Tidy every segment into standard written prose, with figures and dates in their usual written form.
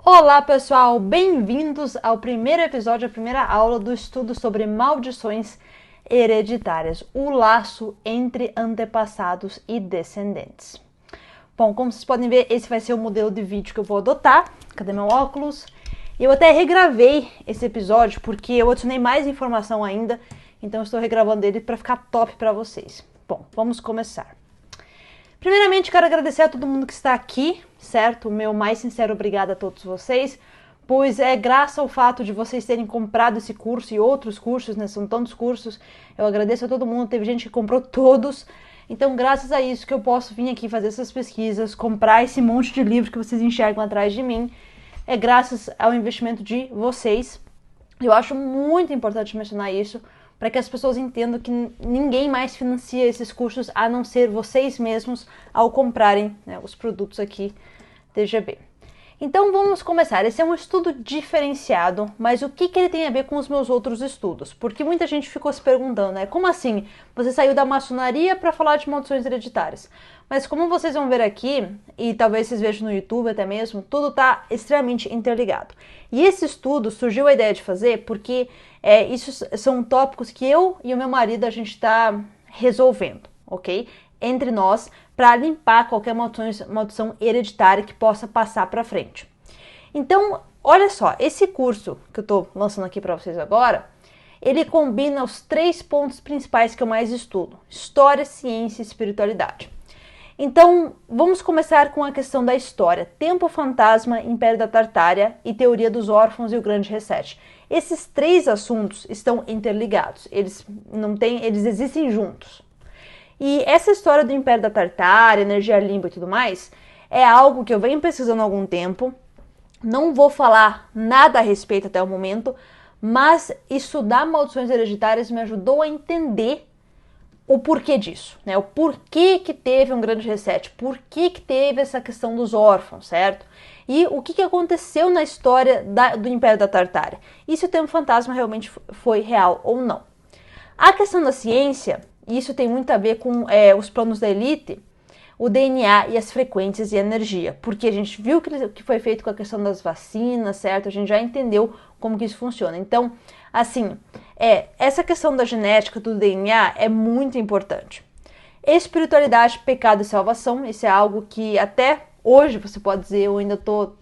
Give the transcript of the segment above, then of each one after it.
Olá pessoal, bem-vindos ao primeiro episódio, a primeira aula do estudo sobre maldições hereditárias, o laço entre antepassados e descendentes. Bom, como vocês podem ver, esse vai ser o modelo de vídeo que eu vou adotar. Cadê meu óculos? Eu até regravei esse episódio porque eu adicionei mais informação ainda, então eu estou regravando ele para ficar top para vocês. Bom, vamos começar. Primeiramente, quero agradecer a todo mundo que está aqui, certo? O meu mais sincero obrigado a todos vocês, pois é graças ao fato de vocês terem comprado esse curso e outros cursos, né? São tantos cursos, eu agradeço a todo mundo, teve gente que comprou todos, então graças a isso que eu posso vir aqui fazer essas pesquisas, comprar esse monte de livro que vocês enxergam atrás de mim, é graças ao investimento de vocês. Eu acho muito importante mencionar isso, para que as pessoas entendam que ninguém mais financia esses cursos a não ser vocês mesmos ao comprarem, né, os produtos aqui TGB. Então vamos começar. Esse é um estudo diferenciado, mas o que ele tem a ver com os meus outros estudos? Porque muita gente ficou se perguntando, né? Como assim? Você saiu da maçonaria para falar de maldições hereditárias. Mas como vocês vão ver aqui, e talvez vocês vejam no YouTube até mesmo, tudo está extremamente interligado. E esse estudo surgiu a ideia de fazer porque isso são tópicos que eu e o meu marido a gente está resolvendo, ok? Entre nós, para limpar qualquer maldição hereditária que possa passar para frente. Então, olha só, esse curso que eu estou lançando aqui para vocês agora, ele combina os 3 pontos principais que eu mais estudo: história, ciência e espiritualidade. Então, vamos começar com a questão da história. Tempo fantasma, Império da Tartária e teoria dos órfãos e o Grande Reset. Esses 3 assuntos estão interligados, eles existem juntos. E essa história do Império da Tartária, energia limpa e tudo mais, é algo que eu venho pesquisando há algum tempo. Não vou falar nada a respeito até o momento, mas estudar maldições hereditárias me ajudou a entender o porquê disso, né? O porquê que teve um grande reset, por que teve essa questão dos órfãos, certo? E o que aconteceu na história do Império da Tartária. E se o tempo fantasma realmente foi real ou não. A questão da ciência, isso tem muito a ver com os planos da elite, o DNA e as frequências e a energia, porque a gente viu que foi feito com a questão das vacinas, certo? A gente já entendeu como que isso funciona. Então, assim, essa questão da genética, do DNA é muito importante. Espiritualidade, pecado e salvação, isso é algo que até hoje, você pode dizer, eu ainda estou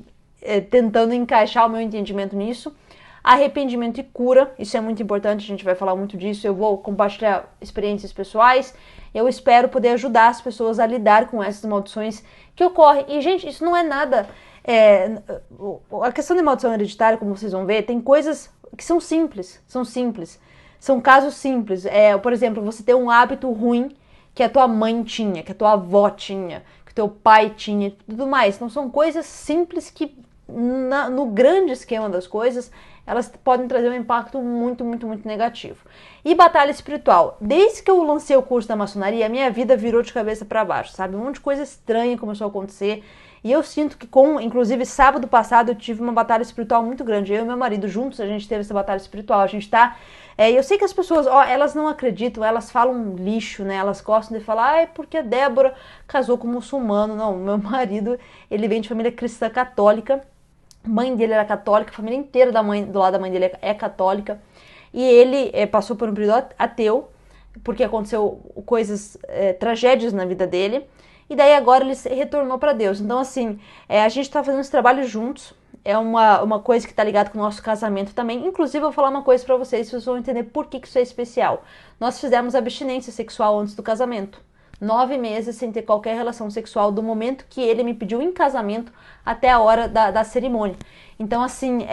tentando encaixar o meu entendimento nisso. Arrependimento e cura, isso é muito importante, a gente vai falar muito disso, eu vou compartilhar experiências pessoais, eu espero poder ajudar as pessoas a lidar com essas maldições que ocorrem. E, gente, isso não é nada... a questão de maldição hereditária, como vocês vão ver, tem coisas que são simples, são casos simples. Por exemplo, você ter um hábito ruim que a tua mãe tinha, que a tua avó tinha, que o teu pai tinha e tudo mais. Então, são coisas simples que, no grande esquema das coisas, elas podem trazer um impacto muito, muito, muito negativo. E batalha espiritual. Desde que eu lancei o curso da maçonaria, a minha vida virou de cabeça para baixo, sabe? Um monte de coisa estranha começou a acontecer. E eu sinto que, inclusive, sábado passado eu tive uma batalha espiritual muito grande. Eu e meu marido juntos, a gente teve essa batalha espiritual. A gente tá... eu sei que as pessoas, elas não acreditam, elas falam lixo, né? Elas gostam de falar, porque a Débora casou com um muçulmano. Não, meu marido, ele vem de família cristã católica. Mãe dele era católica, a família inteira do lado da mãe dele é católica. E ele passou por um período ateu, porque aconteceu tragédias na vida dele. E daí agora ele retornou para Deus. Então, assim, a gente está fazendo esse trabalho juntos. É uma coisa que está ligada com o nosso casamento também. Inclusive, eu vou falar uma coisa para vocês vão entender por que isso é especial. Nós fizemos abstinência sexual antes do casamento. 9 meses sem ter qualquer relação sexual, do momento que ele me pediu em casamento até a hora da cerimônia. Então, assim,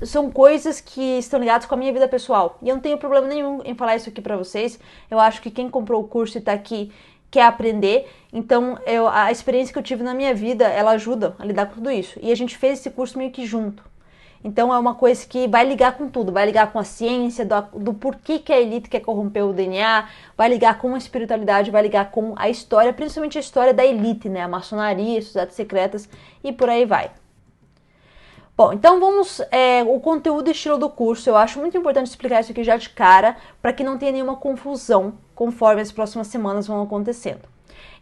são coisas que estão ligadas com a minha vida pessoal. E eu não tenho problema nenhum em falar isso aqui pra vocês. Eu acho que quem comprou o curso e tá aqui quer aprender. Então, a experiência que eu tive na minha vida, ela ajuda a lidar com tudo isso. E a gente fez esse curso meio que junto. Então é uma coisa que vai ligar com tudo, vai ligar com a ciência, do porquê que a elite quer corromper o DNA, vai ligar com a espiritualidade, vai ligar com a história, principalmente a história da elite, né? A maçonaria, as sociedades secretas e por aí vai. Bom, então vamos, o conteúdo e estilo do curso. Eu acho muito importante explicar isso aqui já de cara, para que não tenha nenhuma confusão conforme as próximas semanas vão acontecendo.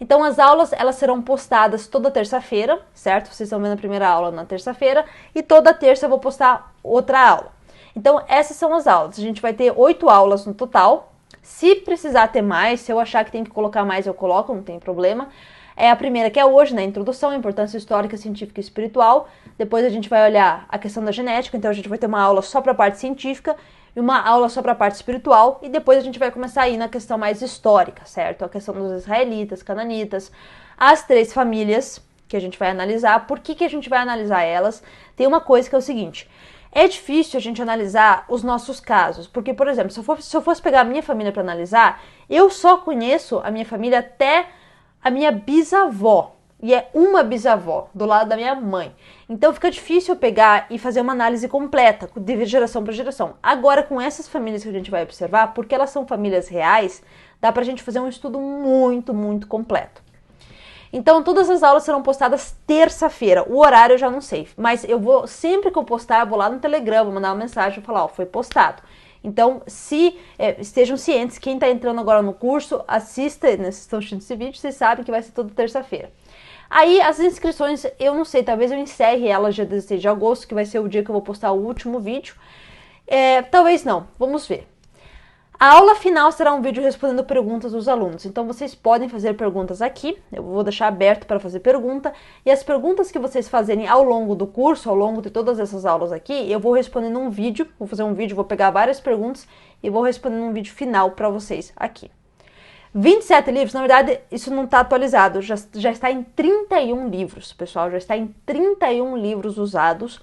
Então as aulas, elas serão postadas toda terça-feira, certo? Vocês estão vendo a primeira aula na terça-feira e toda terça eu vou postar outra aula. Então essas são as aulas. A gente vai ter 8 aulas no total. Se precisar ter mais, se eu achar que tem que colocar mais, eu coloco, não tem problema. É a primeira que é hoje, né? Introdução, importância histórica, científica e espiritual. Depois a gente vai olhar a questão da genética, então a gente vai ter uma aula só para a parte científica e uma aula só para a parte espiritual. E depois a gente vai começar a ir na questão mais histórica, certo? A questão dos israelitas, cananitas, as 3 famílias que a gente vai analisar. Por que a gente vai analisar elas? Tem uma coisa que é o seguinte: é difícil a gente analisar os nossos casos, porque, por exemplo, se eu fosse pegar a minha família para analisar, eu só conheço a minha família até a minha bisavó, e é uma bisavó, do lado da minha mãe. Então fica difícil eu pegar e fazer uma análise completa, de geração para geração. Agora, com essas famílias que a gente vai observar, porque elas são famílias reais, dá pra gente fazer um estudo muito, muito completo. Então, todas as aulas serão postadas terça-feira. O horário eu já não sei, mas eu vou, sempre que eu postar, eu vou lá no Telegram, vou mandar uma mensagem e falar, ó, foi postado. Então, estejam cientes, quem está entrando agora no curso, assista, né, vocês estão assistindo esse vídeo, vocês sabem que vai ser toda terça-feira. Aí, as inscrições, eu não sei, talvez eu encerre elas dia 16 de agosto, que vai ser o dia que eu vou postar o último vídeo. Talvez não, vamos ver. A aula final será um vídeo respondendo perguntas dos alunos, então vocês podem fazer perguntas aqui, eu vou deixar aberto para fazer pergunta, e as perguntas que vocês fazerem ao longo do curso, ao longo de todas essas aulas aqui, eu vou responder num vídeo, vou fazer um vídeo, vou pegar várias perguntas e vou responder num vídeo final para vocês aqui. 27 livros, na verdade isso não está atualizado, já está em 31 livros, pessoal, já está em 31 livros usados.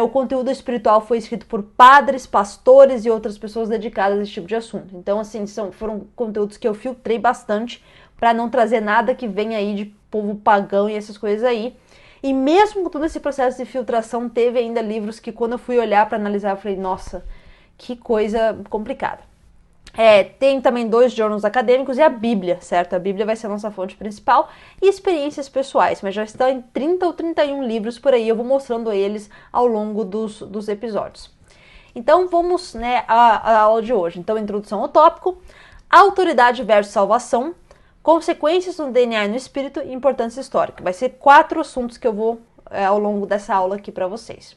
O conteúdo espiritual foi escrito por padres, pastores e outras pessoas dedicadas a esse tipo de assunto. Então, assim, foram conteúdos que eu filtrei bastante para não trazer nada que venha aí de povo pagão e essas coisas aí. E mesmo com todo esse processo de filtração, teve ainda livros que quando eu fui olhar para analisar, eu falei, nossa, que coisa complicada. Tem também 2 jornais acadêmicos e a Bíblia, certo? A Bíblia vai ser a nossa fonte principal e experiências pessoais, mas já estão em 30 ou 31 livros por aí, eu vou mostrando eles ao longo dos episódios. Então vamos, né, à aula de hoje. Então, introdução ao tópico, autoridade versus salvação, consequências no DNA e no espírito e importância histórica. Vai ser 4 assuntos que eu vou ao longo dessa aula aqui para vocês.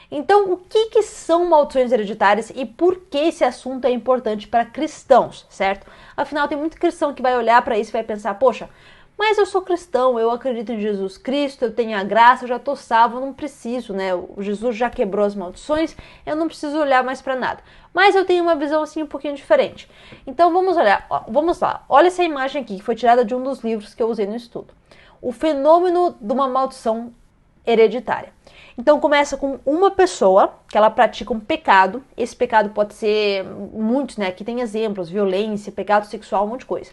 Então, o que são maldições hereditárias e por que esse assunto é importante para cristãos, certo? Afinal, tem muito cristão que vai olhar para isso e vai pensar, poxa, mas eu sou cristão, eu acredito em Jesus Cristo, eu tenho a graça, eu já estou salvo, eu não preciso, né? O Jesus já quebrou as maldições, eu não preciso olhar mais para nada. Mas eu tenho uma visão assim um pouquinho diferente. Então, vamos lá. Olha essa imagem aqui, que foi tirada de um dos livros que eu usei no estudo. O fenômeno de uma maldição hereditária. Então começa com uma pessoa que ela pratica um pecado. Esse pecado pode ser muitos, né? Aqui tem exemplos, violência, pecado sexual, um monte de coisa.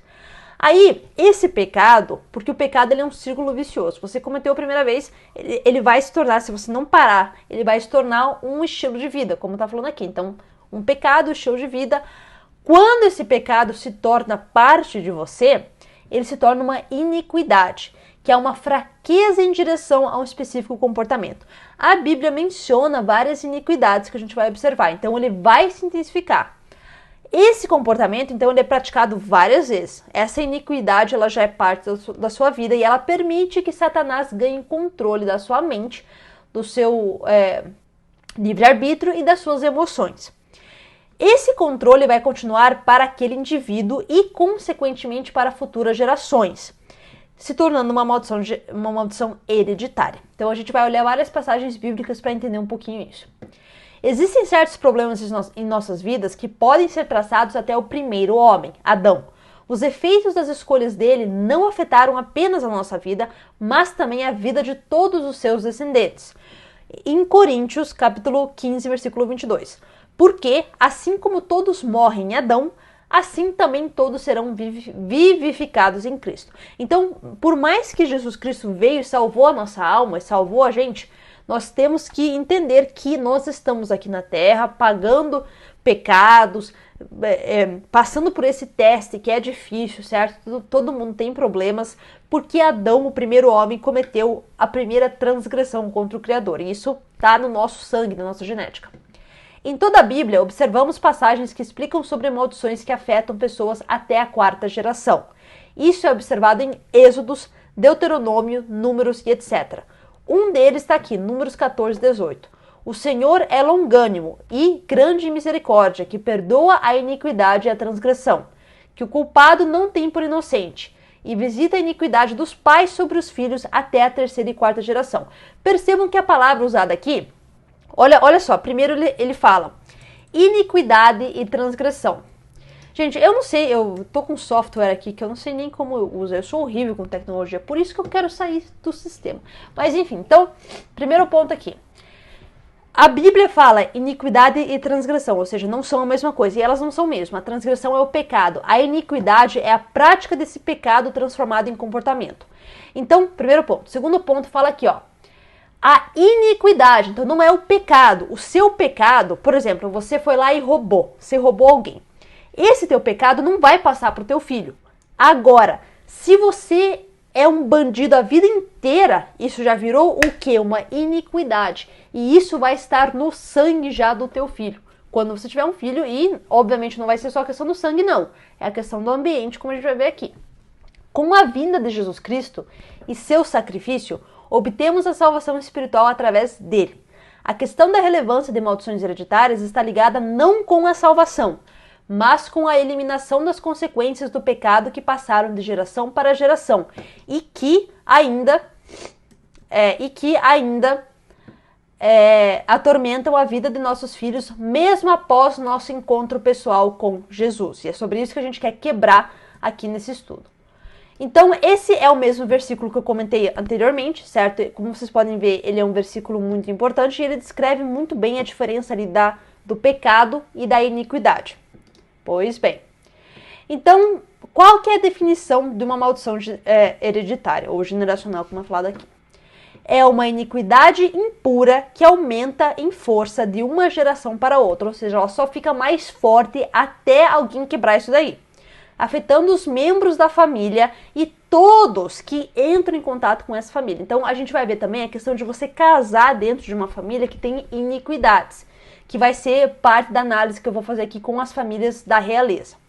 Aí, esse pecado, porque o pecado ele é um círculo vicioso. Você cometeu a primeira vez, ele vai se tornar, se você não parar, ele vai se tornar um estilo de vida, como tá falando aqui. Então, um pecado, estilo de vida. Quando esse pecado se torna parte de você, ele se torna uma iniquidade, que é uma fraqueza em direção a um específico comportamento. A Bíblia menciona várias iniquidades que a gente vai observar, então ele vai se intensificar. Esse comportamento, então, ele é praticado várias vezes. Essa iniquidade, ela já é parte da sua vida e ela permite que Satanás ganhe controle da sua mente, do seu livre-arbítrio e das suas emoções. Esse controle vai continuar para aquele indivíduo e, consequentemente, para futuras gerações, se tornando uma maldição hereditária. Então a gente vai olhar várias passagens bíblicas para entender um pouquinho isso. Existem certos problemas em nossas vidas que podem ser traçados até o primeiro homem, Adão. Os efeitos das escolhas dele não afetaram apenas a nossa vida, mas também a vida de todos os seus descendentes. Em Coríntios, capítulo 15, versículo 22. Porque, assim como todos morrem em Adão, assim também todos serão vivificados em Cristo. Então, por mais que Jesus Cristo veio e salvou a nossa alma, e salvou a gente, nós temos que entender que nós estamos aqui na Terra pagando pecados, passando por esse teste que é difícil, certo? Todo mundo tem problemas, porque Adão, o primeiro homem, cometeu a primeira transgressão contra o Criador. E isso está no nosso sangue, na nossa genética. Em toda a Bíblia, observamos passagens que explicam sobre maldições que afetam pessoas até a 4ª geração. Isso é observado em Êxodos, Deuteronômio, Números e etc. Um deles está aqui, Números 14, 18. O Senhor é longânimo e grande em misericórdia, que perdoa a iniquidade e a transgressão, que o culpado não tem por inocente, e visita a iniquidade dos pais sobre os filhos até a 3ª e 4ª geração. Percebam que a palavra usada aqui, olha só, primeiro ele fala iniquidade e transgressão. Gente, eu não sei, eu tô com um software aqui que eu não sei nem como eu uso, eu sou horrível com tecnologia, por isso que eu quero sair do sistema. Mas enfim, então, primeiro ponto aqui. A Bíblia fala iniquidade e transgressão, ou seja, não são a mesma coisa, e elas não são mesmo. A transgressão é o pecado, a iniquidade é a prática desse pecado transformado em comportamento. Então, primeiro ponto. Segundo ponto fala aqui, ó, a iniquidade, então não é o pecado. O seu pecado, por exemplo, você foi lá e você roubou alguém. Esse teu pecado não vai passar para o teu filho. Agora, se você é um bandido a vida inteira, isso já virou o quê? Uma iniquidade. E isso vai estar no sangue já do teu filho. Quando você tiver um filho, e obviamente não vai ser só a questão do sangue, não. É a questão do ambiente, como a gente vai ver aqui. Com a vinda de Jesus Cristo e seu sacrifício, obtemos a salvação espiritual através dele. A questão da relevância de maldições hereditárias está ligada não com a salvação, mas com a eliminação das consequências do pecado que passaram de geração para geração e que ainda atormentam a vida de nossos filhos mesmo após nosso encontro pessoal com Jesus. E é sobre isso que a gente quer quebrar aqui nesse estudo. Então, esse é o mesmo versículo que eu comentei anteriormente, certo? Como vocês podem ver, ele é um versículo muito importante e ele descreve muito bem a diferença ali do pecado e da iniquidade. Pois bem, então, qual que é a definição de uma maldição hereditária ou generacional, como é falado aqui? É uma iniquidade impura que aumenta em força de uma geração para outra, ou seja, ela só fica mais forte até alguém quebrar isso daí, afetando os membros da família e todos que entram em contato com essa família. Então, a gente vai ver também a questão de você casar dentro de uma família que tem iniquidades, que vai ser parte da análise que eu vou fazer aqui com as famílias da realeza.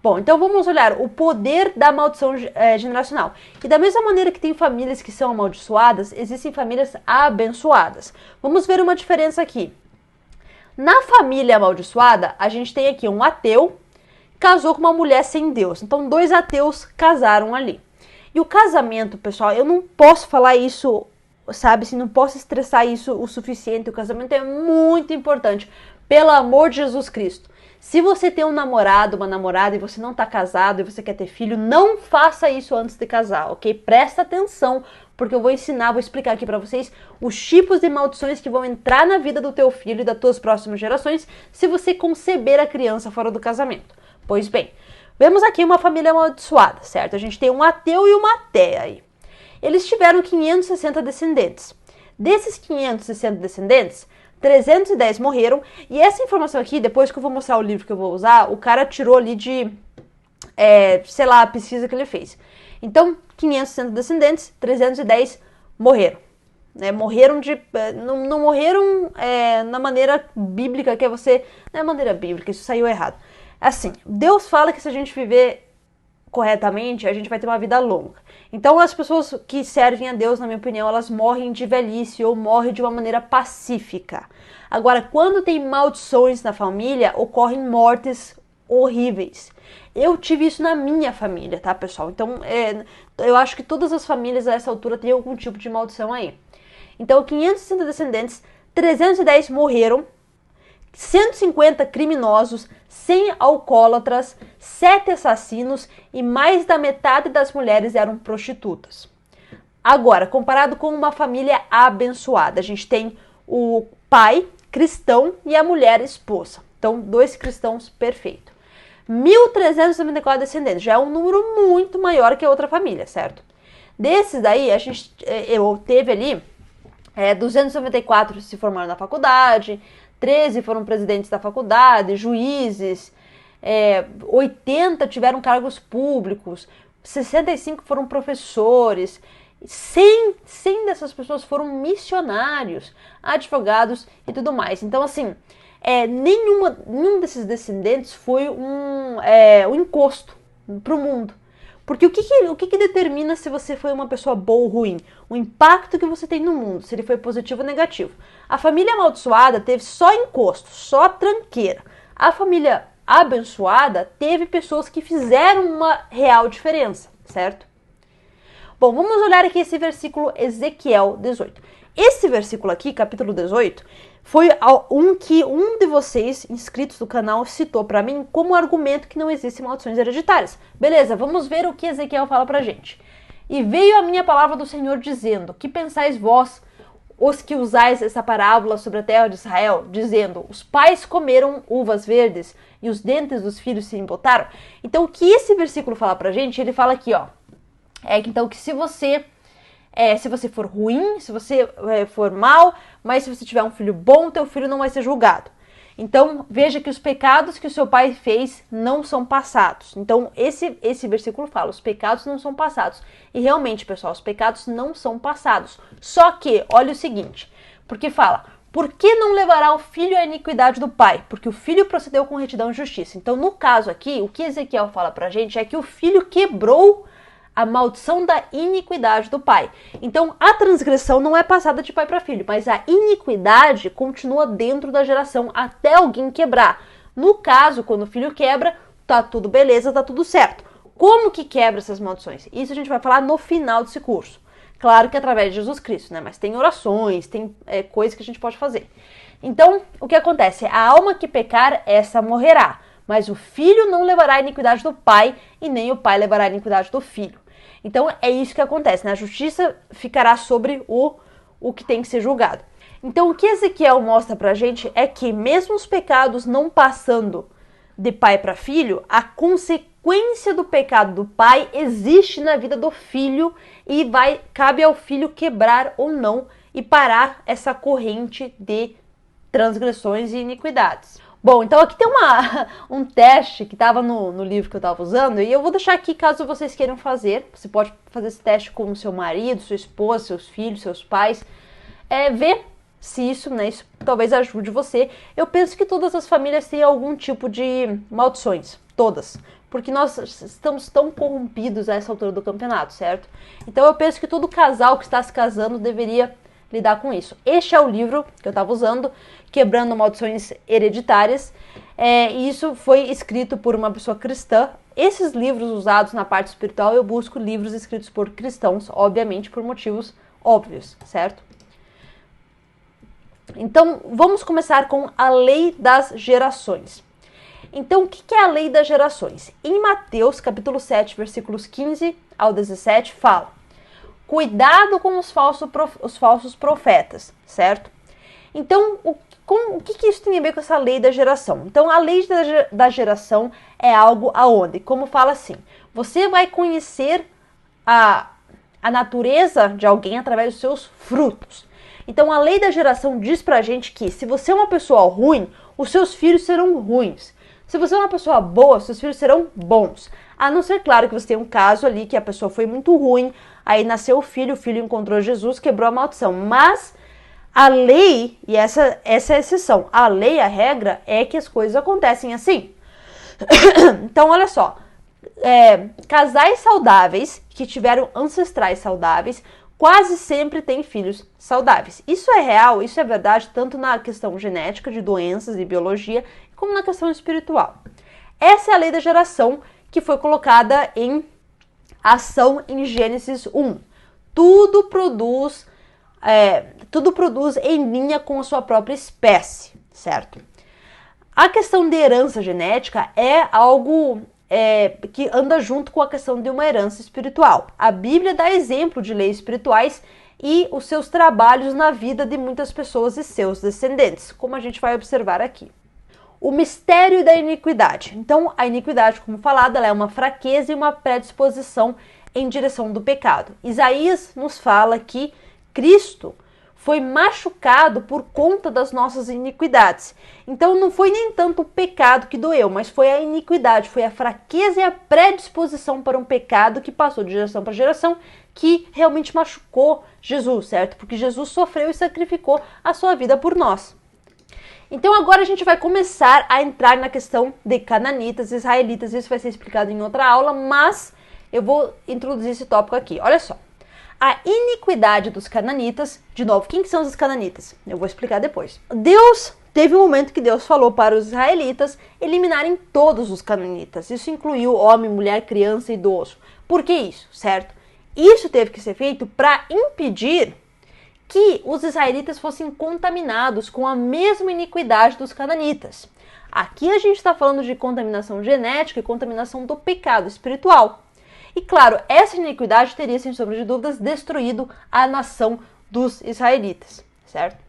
Bom, então vamos olhar o poder da maldição generacional. E da mesma maneira que tem famílias que são amaldiçoadas, existem famílias abençoadas. Vamos ver uma diferença aqui. Na família amaldiçoada, a gente tem aqui um ateu casou com uma mulher sem Deus. Então, 2 ateus casaram ali. E o casamento, pessoal, eu não posso falar isso, sabe, assim, não posso estressar isso o suficiente. O casamento é muito importante, pelo amor de Jesus Cristo. Se você tem um namorado, uma namorada e você não está casado e você quer ter filho, não faça isso antes de casar, ok? Presta atenção, porque eu vou ensinar, vou explicar aqui para vocês os tipos de maldições que vão entrar na vida do teu filho e das tuas próximas gerações se você conceber a criança fora do casamento. Pois bem, vemos aqui uma família amaldiçoada, certo? A gente tem um ateu e uma ateia aí. Eles tiveram 560 descendentes. Desses 560 descendentes, 310 morreram. E essa informação aqui, depois que eu vou mostrar o livro que eu vou usar, o cara tirou ali de, sei lá, a pesquisa que ele fez. Então, 560 descendentes, 310 morreram. Morreram de... Não morreram na maneira bíblica, que é você... Não é maneira bíblica, isso saiu errado. Assim, Deus fala que se a gente viver corretamente, a gente vai ter uma vida longa. Então, as pessoas que servem a Deus, na minha opinião, elas morrem de velhice ou morrem de uma maneira pacífica. Agora, quando tem maldições na família, ocorrem mortes horríveis. Eu tive isso na minha família, tá, pessoal? Então, eu acho que todas as famílias a essa altura têm algum tipo de maldição aí. Então, 560 descendentes, 310 morreram, 150 criminosos, 100 alcoólatras, 7 assassinos e mais da metade das mulheres eram prostitutas. Agora, comparado com uma família abençoada, a gente tem o pai cristão e a mulher esposa. Então, 2 cristãos perfeito. 1.394 descendentes, já é um número muito maior que a outra família, certo? Desses daí, a gente teve ali 294 se formaram na faculdade, 13 foram presidentes da faculdade, juízes, 80 tiveram cargos públicos, 65 foram professores, 100 dessas pessoas foram missionários, advogados e tudo mais. Então, assim, nenhum desses descendentes foi um encosto para o mundo. Porque o que determina se você foi uma pessoa boa ou ruim? O impacto que você tem no mundo, se ele foi positivo ou negativo. A família amaldiçoada teve só encosto, só tranqueira. A família abençoada teve pessoas que fizeram uma real diferença, certo? Bom, vamos olhar aqui esse versículo Ezequiel 18. Esse versículo aqui, capítulo 18, foi um que um de vocês, inscritos do canal, citou para mim como argumento que não existem maldições hereditárias. Beleza, vamos ver o que Ezequiel fala pra gente. E veio a minha palavra do Senhor dizendo, que pensais vós, os que usais essa parábola sobre a terra de Israel, dizendo, os pais comeram uvas verdes e os dentes dos filhos se embotaram. Então o que esse versículo fala pra gente, ele fala aqui, ó, então que se você for ruim, se você for mal, mas se você tiver um filho bom, teu filho não vai ser julgado. Então, veja que os pecados que o seu pai fez não são passados. Então, esse versículo fala, os pecados não são passados. E realmente, pessoal, os pecados não são passados. Só que, olha o seguinte, porque fala, por que não levará o filho à iniquidade do pai? Porque o filho procedeu com retidão e justiça. Então, no caso aqui, o que Ezequiel fala pra gente é que o filho quebrou a maldição da iniquidade do pai. Então, a transgressão não é passada de pai para filho, mas a iniquidade continua dentro da geração até alguém quebrar. No caso, quando o filho quebra, tá tudo beleza, tá tudo certo. Como que quebra essas maldições? Isso a gente vai falar no final desse curso. Claro que através de Jesus Cristo, né? Mas tem orações, tem coisas que a gente pode fazer. Então, o que acontece? A alma que pecar, essa morrerá. Mas o filho não levará a iniquidade do pai, e nem o pai levará a iniquidade do filho. Então, é isso que acontece, né? A justiça ficará sobre o que tem que ser julgado. Então, o que Ezequiel mostra pra gente é que, mesmo os pecados não passando de pai para filho, a consequência do pecado do pai existe na vida do filho e cabe ao filho quebrar ou não e parar essa corrente de transgressões e iniquidades. Bom, então aqui tem um teste que estava no livro que eu estava usando e eu vou deixar aqui caso vocês queiram fazer. Você pode fazer esse teste com o seu marido, sua esposa, seus filhos, seus pais. Ver se isso talvez ajude você. Eu penso que todas as famílias têm algum tipo de maldições, todas. Porque nós estamos tão corrompidos a essa altura do campeonato, certo? Então eu penso que todo casal que está se casando deveria lidar com isso. Este é o livro que eu estava usando, Quebrando Maldições Hereditárias, e isso foi escrito por uma pessoa cristã. Esses livros usados na parte espiritual, eu busco livros escritos por cristãos, obviamente por motivos óbvios, certo? Então, vamos começar com a lei das gerações. Então, o que é a lei das gerações? Em Mateus, capítulo 7, versículos 15 ao 17, fala: cuidado com os falsos profetas, certo? Então, o que isso tem a ver com essa lei da geração? Então, a lei da geração é algo aonde, como fala assim, você vai conhecer a natureza de alguém através dos seus frutos. Então, a lei da geração diz pra gente que se você é uma pessoa ruim, os seus filhos serão ruins. Se você é uma pessoa boa, seus filhos serão bons. A não ser, claro, que você tem um caso ali que a pessoa foi muito ruim, aí nasceu o filho encontrou Jesus, quebrou a maldição. Mas a lei, e essa é a exceção, a lei, a regra, é que as coisas acontecem assim. Então, olha só, casais saudáveis, que tiveram ancestrais saudáveis, quase sempre têm filhos saudáveis. Isso é real, isso é verdade, tanto na questão genética, de doenças e biologia, como na questão espiritual. Essa é a lei da geração que foi colocada em ação em Gênesis 1. Tudo produz em linha com a sua própria espécie, certo? A questão de herança genética é algo que anda junto com a questão de uma herança espiritual. A Bíblia dá exemplo de leis espirituais e os seus trabalhos na vida de muitas pessoas e seus descendentes, como a gente vai observar aqui. O mistério da iniquidade. Então, a iniquidade, como falado, ela é uma fraqueza e uma predisposição em direção do pecado. Isaías nos fala que Cristo foi machucado por conta das nossas iniquidades. Então, não foi nem tanto o pecado que doeu, mas foi a iniquidade, foi a fraqueza e a predisposição para um pecado que passou de geração para geração, que realmente machucou Jesus, certo? Porque Jesus sofreu e sacrificou a sua vida por nós. Então agora a gente vai começar a entrar na questão de cananitas, israelitas, isso vai ser explicado em outra aula, mas eu vou introduzir esse tópico aqui. Olha só, a iniquidade dos cananitas, de novo, quem que são os cananitas? Eu vou explicar depois. Teve um momento que Deus falou para os israelitas eliminarem todos os cananitas, isso incluiu homem, mulher, criança e idoso. Por que isso, certo? Isso teve que ser feito para impedir que os israelitas fossem contaminados com a mesma iniquidade dos cananitas. Aqui a gente está falando de contaminação genética e contaminação do pecado espiritual. E claro, essa iniquidade teria, sem sombra de dúvidas, destruído a nação dos israelitas, certo?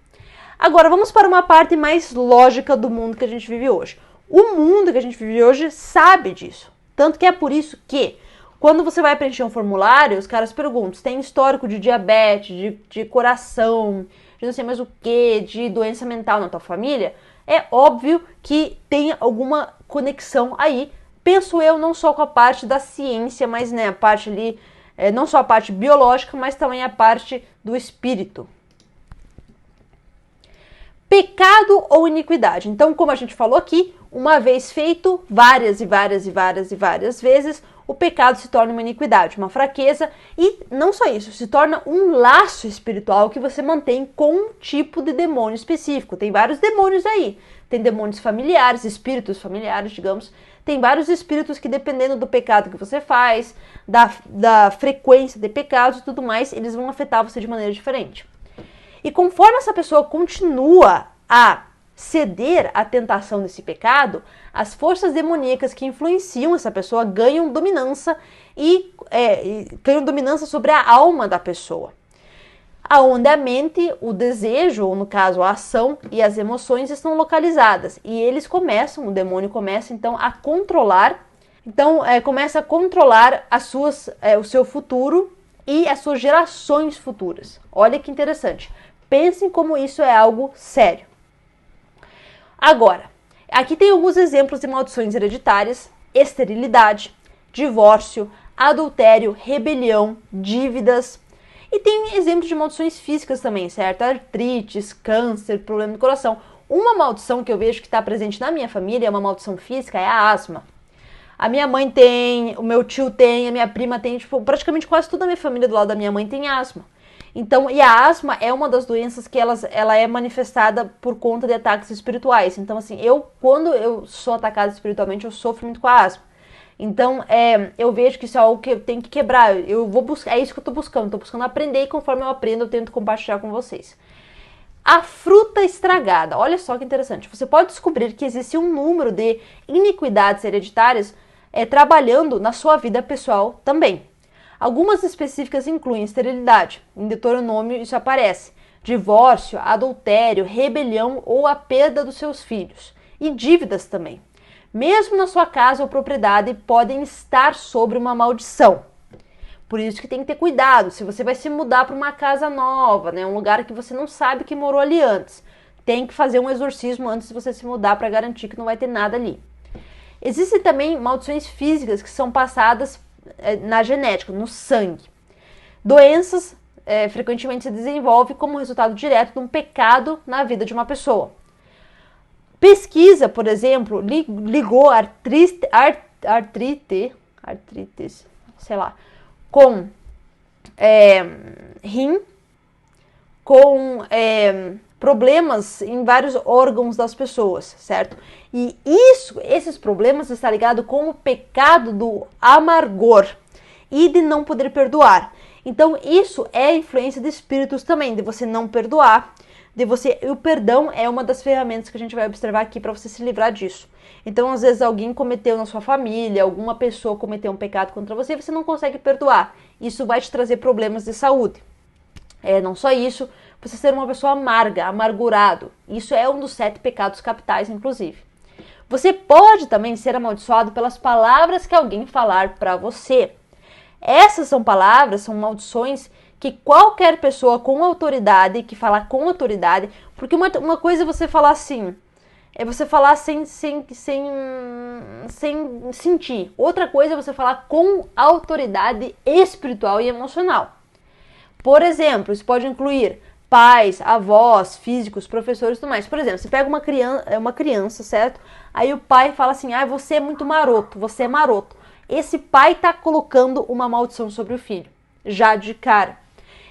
Agora vamos para uma parte mais lógica do mundo que a gente vive hoje. O mundo que a gente vive hoje sabe disso. Tanto que é por isso que quando você vai preencher um formulário, os caras perguntam se tem histórico de diabetes, de coração, de não sei mais o que, de doença mental na tua família. É óbvio que tem alguma conexão aí. Penso eu, não só com a parte da ciência, mas né, a parte ali, não só a parte biológica, mas também a parte do espírito. Pecado ou iniquidade. Então, como a gente falou aqui, uma vez feito, várias vezes, o pecado se torna uma iniquidade, uma fraqueza, e não só isso, se torna um laço espiritual que você mantém com um tipo de demônio específico. Tem vários demônios aí, tem demônios familiares, espíritos familiares, digamos, tem vários espíritos que, dependendo do pecado que você faz, da frequência de pecados e tudo mais, eles vão afetar você de maneira diferente. E conforme essa pessoa continua a ceder à tentação desse pecado, as forças demoníacas que influenciam essa pessoa ganham dominância ganham dominância sobre a alma da pessoa. Aonde a mente, o desejo, ou no caso a ação e as emoções estão localizadas. E o demônio começa então a controlar, começa a controlar o seu futuro e as suas gerações futuras. Olha que interessante. Pensem como isso é algo sério. Agora, aqui tem alguns exemplos de maldições hereditárias: esterilidade, divórcio, adultério, rebelião, dívidas. E tem exemplos de maldições físicas também, certo? Artrites, câncer, problema do coração. Uma maldição que eu vejo que está presente na minha família, é uma maldição física, é a asma. A minha mãe tem, o meu tio tem, a minha prima tem, praticamente quase toda a minha família do lado da minha mãe tem asma. Então, e a asma é uma das doenças que ela é manifestada por conta de ataques espirituais. Então, assim, quando eu sou atacada espiritualmente, eu sofro muito com a asma. Então, eu vejo que isso é algo que eu tenho que quebrar. Eu vou buscar, é isso que eu tô buscando aprender, e conforme eu aprendo, eu tento compartilhar com vocês. A fruta estragada. Olha só que interessante. Você pode descobrir que existe um número de iniquidades hereditárias trabalhando na sua vida pessoal também. Algumas específicas incluem esterilidade, em Deuteronômio isso aparece, divórcio, adultério, rebelião ou a perda dos seus filhos, e dívidas também. Mesmo na sua casa ou propriedade podem estar sobre uma maldição. Por isso que tem que ter cuidado, se você vai se mudar para uma casa nova, né, um lugar que você não sabe que morou ali antes, tem que fazer um exorcismo antes de você se mudar para garantir que não vai ter nada ali. Existem também maldições físicas que são passadas na genética, no sangue. Doenças frequentemente se desenvolvem como resultado direto de um pecado na vida de uma pessoa. Pesquisa, por exemplo, ligou artrites, sei lá, com rim, com problemas em vários órgãos das pessoas, certo? E esses problemas estão ligados com o pecado do amargor e de não poder perdoar. Então isso é influência de espíritos também, de você não perdoar, e o perdão é uma das ferramentas que a gente vai observar aqui para você se livrar disso. Então às vezes alguém cometeu na sua família, alguma pessoa cometeu um pecado contra você e você não consegue perdoar. Isso vai te trazer problemas de saúde. Não só isso, você ser uma pessoa amarga, amargurado. Isso é um dos 7 pecados capitais, inclusive. Você pode também ser amaldiçoado pelas palavras que alguém falar para você. Essas são palavras, são maldições que qualquer pessoa com autoridade, que falar com autoridade, porque uma coisa é você falar assim, é você falar sem sentir. Outra coisa é você falar com autoridade espiritual e emocional. Por exemplo, isso pode incluir pais, avós, físicos, professores e tudo mais. Por exemplo, você pega uma criança, certo? Aí o pai fala assim, você é muito maroto, você é maroto. Esse pai tá colocando uma maldição sobre o filho, já de cara.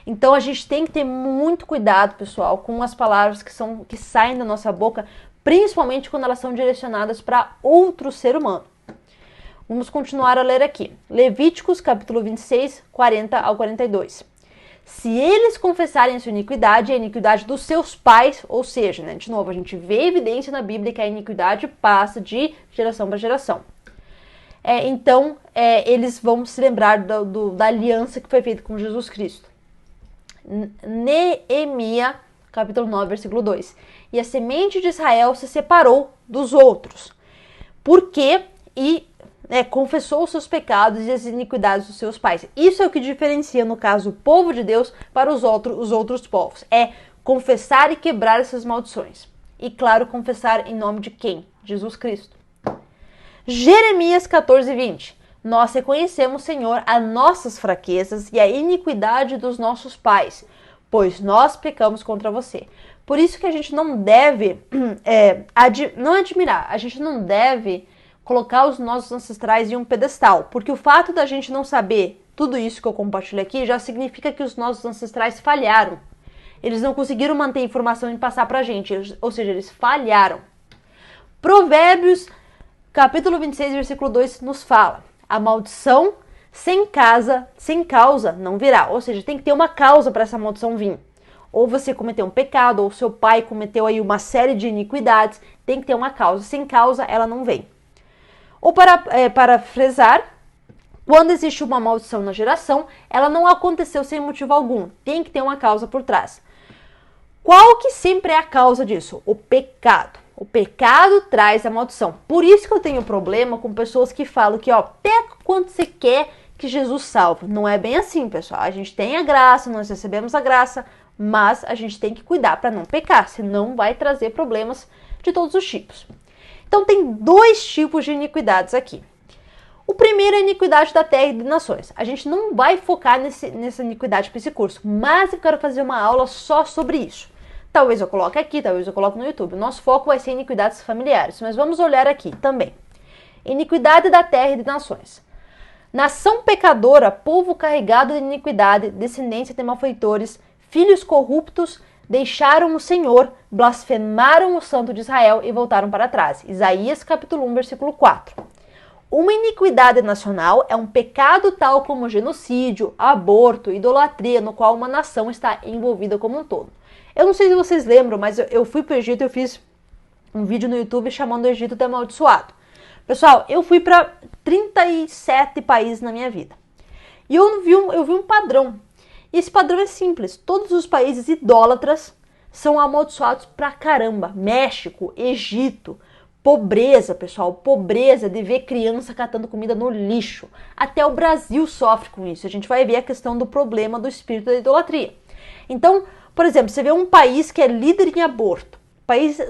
Então a gente tem que ter muito cuidado, pessoal, com as palavras que saem da nossa boca, principalmente quando elas são direcionadas para outro ser humano. Vamos continuar a ler aqui. Levíticos, capítulo 26, 40 ao 42. Se eles confessarem a sua iniquidade, a iniquidade dos seus pais, ou seja, de novo, a gente vê evidência na Bíblia que a iniquidade passa de geração para geração. Então, eles vão se lembrar da aliança que foi feita com Jesus Cristo. Neemias, capítulo 9, versículo 2. E a semente de Israel se separou dos outros. Por quê? Confessou os seus pecados e as iniquidades dos seus pais. Isso é o que diferencia, no caso, o povo de Deus para os outros povos. É confessar e quebrar essas maldições. E, claro, confessar em nome de quem? Jesus Cristo. Jeremias 14, 20. Nós reconhecemos, Senhor, as nossas fraquezas e a iniquidade dos nossos pais, pois nós pecamos contra você. Por isso que a gente não deve não admirar, a gente não deve colocar os nossos ancestrais em um pedestal, porque o fato da gente não saber tudo isso que eu compartilho aqui já significa que os nossos ancestrais falharam. Eles não conseguiram manter a informação e passar pra gente, ou seja, eles falharam. Provérbios, capítulo 26, versículo 2, nos fala: a maldição sem causa não virá. Ou seja, tem que ter uma causa para essa maldição vir. Ou você cometeu um pecado, ou seu pai cometeu aí uma série de iniquidades, tem que ter uma causa. Sem causa, ela não vem. Ou para frisar, quando existe uma maldição na geração, ela não aconteceu sem motivo algum. Tem que ter uma causa por trás. Qual que sempre é a causa disso? O pecado. O pecado traz a maldição. Por isso que eu tenho problema com pessoas que falam que, peca quanto você quer que Jesus salva. Não é bem assim, pessoal. A gente tem a graça, nós recebemos a graça, mas a gente tem que cuidar para não pecar, senão vai trazer problemas de todos os tipos. Então tem dois tipos de iniquidades aqui. O primeiro é a iniquidade da terra e de nações. A gente não vai focar nessa iniquidade para esse curso, mas eu quero fazer uma aula só sobre isso. Talvez eu coloque aqui, talvez eu coloque no YouTube. O nosso foco vai ser iniquidades familiares, mas vamos olhar aqui também. Iniquidade da terra e de nações. Nação pecadora, povo carregado de iniquidade, descendência de malfeitores, filhos corruptos, deixaram o Senhor, blasfemaram o Santo de Israel e voltaram para trás. Isaías capítulo 1, versículo 4. Uma iniquidade nacional é um pecado tal como genocídio, aborto, idolatria, no qual uma nação está envolvida como um todo. Eu não sei se vocês lembram, mas eu fui para o Egito e eu fiz um vídeo no YouTube chamando o Egito de amaldiçoado. Pessoal, eu fui para 37 países na minha vida. E eu vi um padrão. E esse padrão é simples. Todos os países idólatras são amaldiçoados pra caramba. México, Egito, pobreza, pessoal. Pobreza de ver criança catando comida no lixo. Até o Brasil sofre com isso. A gente vai ver a questão do problema do espírito da idolatria. Então, por exemplo, você vê um país que é líder em aborto. País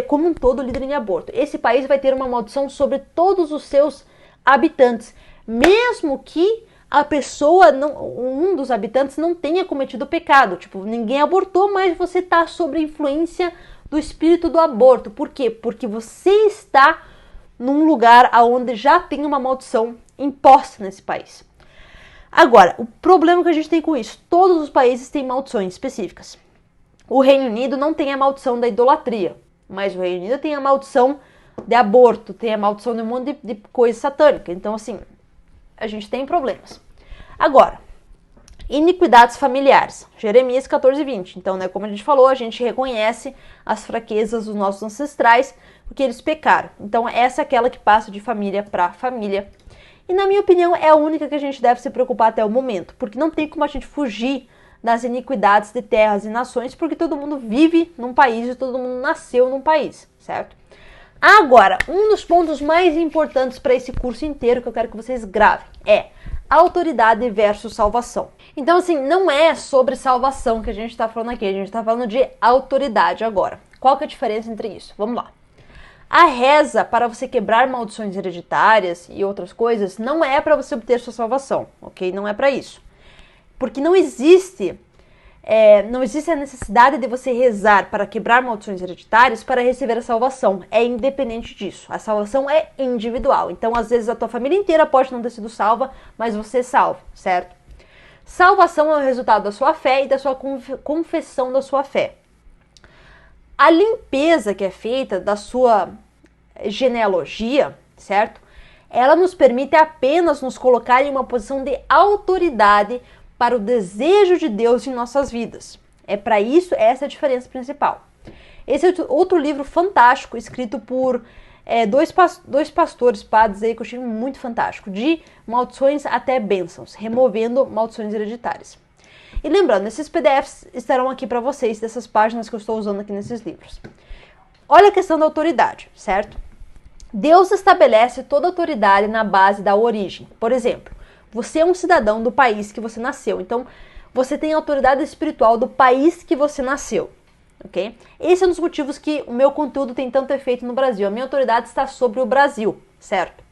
como um todo líder em aborto. Esse país vai ter uma maldição sobre todos os seus habitantes. Mesmo que a pessoa, um dos habitantes não tenha cometido pecado. Tipo, ninguém abortou, mas você está sob a influência do espírito do aborto. Por quê? Porque você está num lugar onde já tem uma maldição imposta nesse país. Agora, o problema que a gente tem com isso, todos os países têm maldições específicas. O Reino Unido não tem a maldição da idolatria, mas o Reino Unido tem a maldição de aborto, tem a maldição de um monte de coisa satânica. Então, assim, a gente tem problemas. Agora, iniquidades familiares. Jeremias 14, 20. Então, como a gente falou, a gente reconhece as fraquezas dos nossos ancestrais, porque eles pecaram. Então, essa é aquela que passa de família para família. E, na minha opinião, é a única que a gente deve se preocupar até o momento, porque não tem como a gente fugir das iniquidades de terras e nações, porque todo mundo vive num país e todo mundo nasceu num país, certo? Agora, um dos pontos mais importantes para esse curso inteiro que eu quero que vocês gravem é autoridade versus salvação. Então, assim, não é sobre salvação que a gente está falando aqui, a gente está falando de autoridade agora. Qual que é a diferença entre isso? Vamos lá. A reza para você quebrar maldições hereditárias e outras coisas não é para você obter sua salvação, ok? Não é para isso. Porque não existe Não existe a necessidade de você rezar para quebrar maldições hereditárias para receber a salvação. É independente disso. A salvação é individual. Então, às vezes, a tua família inteira pode não ter sido salva, mas você é salvo, certo? Salvação é o resultado da sua fé e da sua confissão da sua fé. A limpeza que é feita da sua genealogia, certo? Ela nos permite apenas nos colocar em uma posição de autoridade para o desejo de Deus em nossas vidas. É para isso, essa é a diferença principal. Esse é outro livro fantástico, escrito por dois pastores, padres aí, que eu achei muito fantástico, de maldições até bênçãos, removendo maldições hereditárias. E lembrando, esses PDFs estarão aqui para vocês, dessas páginas que eu estou usando aqui nesses livros. Olha a questão da autoridade, certo? Deus estabelece toda autoridade na base da origem. Por exemplo, você é um cidadão do país que você nasceu, então você tem autoridade espiritual do país que você nasceu, ok? Esse é um dos motivos que o meu conteúdo tem tanto efeito no Brasil. A minha autoridade está sobre o Brasil, certo?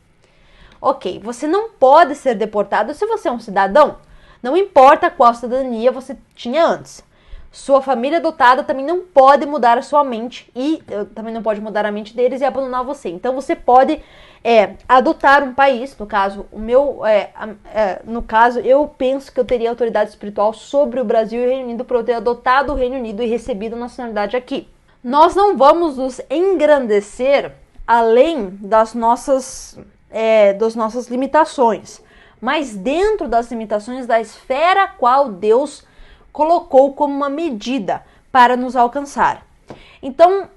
Ok, você não pode ser deportado se você é um cidadão. Não importa qual cidadania você tinha antes. Sua família adotada também não pode mudar a sua mente e também não pode mudar a mente deles e abandonar você. Então você pode adotar um país, no caso, eu penso que eu teria autoridade espiritual sobre o Brasil e o Reino Unido por eu ter adotado o Reino Unido e recebido a nacionalidade aqui. Nós não vamos nos engrandecer além das nossas limitações, mas dentro das limitações da esfera qual Deus colocou como uma medida para nos alcançar. Então,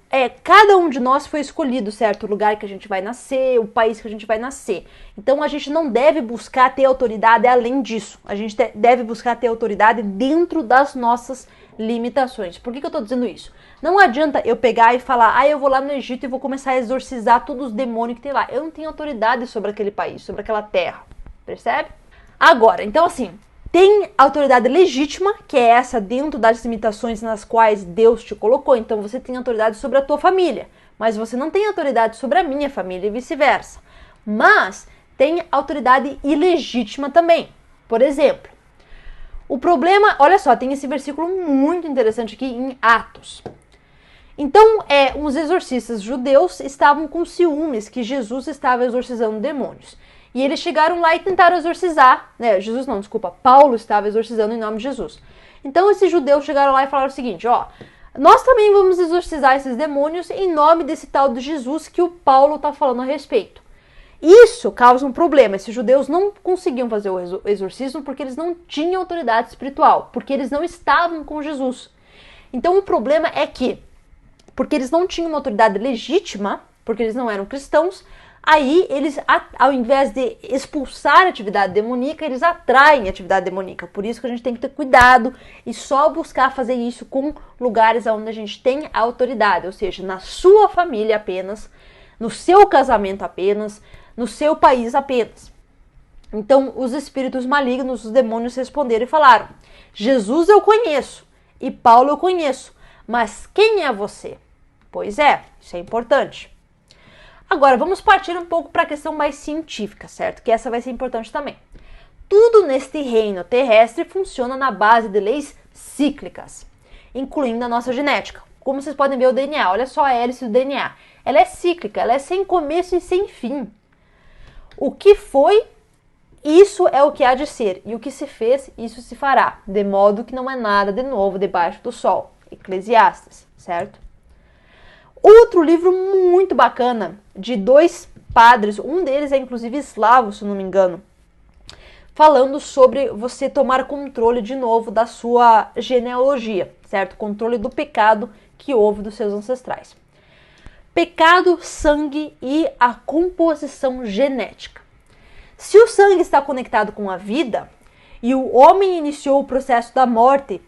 cada um de nós foi escolhido, certo? O lugar que a gente vai nascer, o país que a gente vai nascer. Então, a gente não deve buscar ter autoridade além disso. A gente deve buscar ter autoridade dentro das nossas limitações. Por que eu estou dizendo isso? Não adianta eu pegar e falar, eu vou lá no Egito e vou começar a exorcizar todos os demônios que tem lá. Eu não tenho autoridade sobre aquele país, sobre aquela terra. Percebe? Agora, então assim, tem autoridade legítima, que é essa dentro das limitações nas quais Deus te colocou. Então você tem autoridade sobre a tua família, mas você não tem autoridade sobre a minha família e vice-versa. Mas tem autoridade ilegítima também. Por exemplo, o problema, olha só, tem esse versículo muito interessante aqui em Atos. Então, uns exorcistas judeus estavam com ciúmes que Jesus estava exorcizando demônios. E eles chegaram lá e tentaram exorcizar, Paulo estava exorcizando em nome de Jesus. Então esses judeus chegaram lá e falaram o seguinte, nós também vamos exorcizar esses demônios em nome desse tal de Jesus que o Paulo está falando a respeito. Isso causa um problema, esses judeus não conseguiam fazer o exorcismo porque eles não tinham autoridade espiritual, porque eles não estavam com Jesus. Então o problema é que, porque eles não tinham uma autoridade legítima, porque eles não eram cristãos, aí eles, ao invés de expulsar a atividade demoníaca, eles atraem a atividade demoníaca. Por isso que a gente tem que ter cuidado e só buscar fazer isso com lugares onde a gente tem autoridade, ou seja, na sua família apenas, no seu casamento apenas, no seu país apenas. Então, os espíritos malignos, os demônios responderam e falaram, Jesus eu conheço e Paulo eu conheço, mas quem é você? Pois isso é importante. Agora, vamos partir um pouco para a questão mais científica, certo? Que essa vai ser importante também. Tudo neste reino terrestre funciona na base de leis cíclicas, incluindo a nossa genética. Como vocês podem ver o DNA, olha só a hélice do DNA. Ela é cíclica, ela é sem começo e sem fim. O que foi, isso é o que há de ser. E o que se fez, isso se fará. De modo que não é nada de novo debaixo do sol. Eclesiastes, certo? Outro livro muito bacana, de dois padres, um deles é inclusive eslavo, se não me engano, falando sobre você tomar controle de novo da sua genealogia, certo? Controle do pecado que houve dos seus ancestrais. Pecado, sangue e a composição genética. Se o sangue está conectado com a vida e o homem iniciou o processo da morte,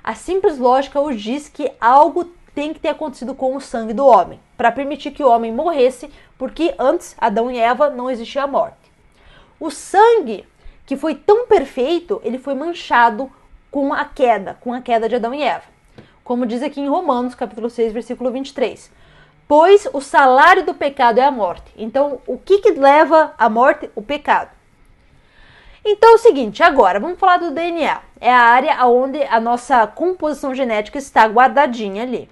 a simples lógica o diz que algo tem que ter acontecido com o sangue do homem, para permitir que o homem morresse, porque antes, Adão e Eva, não existia a morte. O sangue, que foi tão perfeito, ele foi manchado com a queda de Adão e Eva. Como diz aqui em Romanos, capítulo 6, versículo 23. Pois o salário do pecado é a morte. Então, o que leva à morte? O pecado. Então é o seguinte, agora vamos falar do DNA. É a área onde a nossa composição genética está guardadinha ali.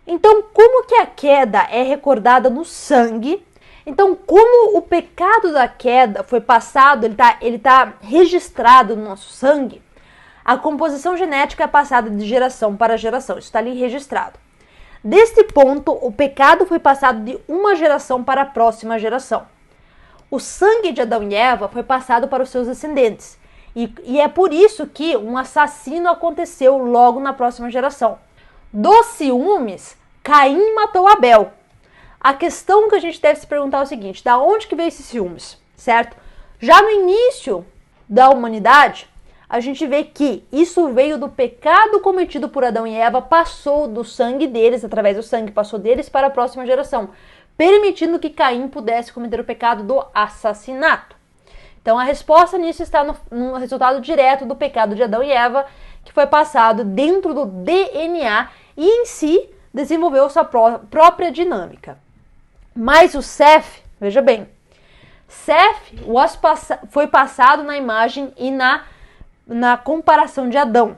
Então, como que a queda é recordada no sangue? Então, como o pecado da queda foi passado, ele tá registrado no nosso sangue, a composição genética é passada de geração para geração. Isso está ali registrado. Deste ponto, o pecado foi passado de uma geração para a próxima geração. O sangue de Adão e Eva foi passado para os seus descendentes. E é por isso que um assassino aconteceu logo na próxima geração. Dos ciúmes, Caim matou Abel. A questão que a gente deve se perguntar é o seguinte, da onde que veio esses ciúmes, certo? Já no início da humanidade, a gente vê que isso veio do pecado cometido por Adão e Eva, passou do sangue deles, através do sangue, passou deles para a próxima geração, permitindo que Caim pudesse cometer o pecado do assassinato. Então a resposta nisso está no resultado direto do pecado de Adão e Eva, que foi passado dentro do DNA e em si desenvolveu sua própria dinâmica. Mas o Seth, veja bem, Seth foi passado na imagem e na comparação de Adão,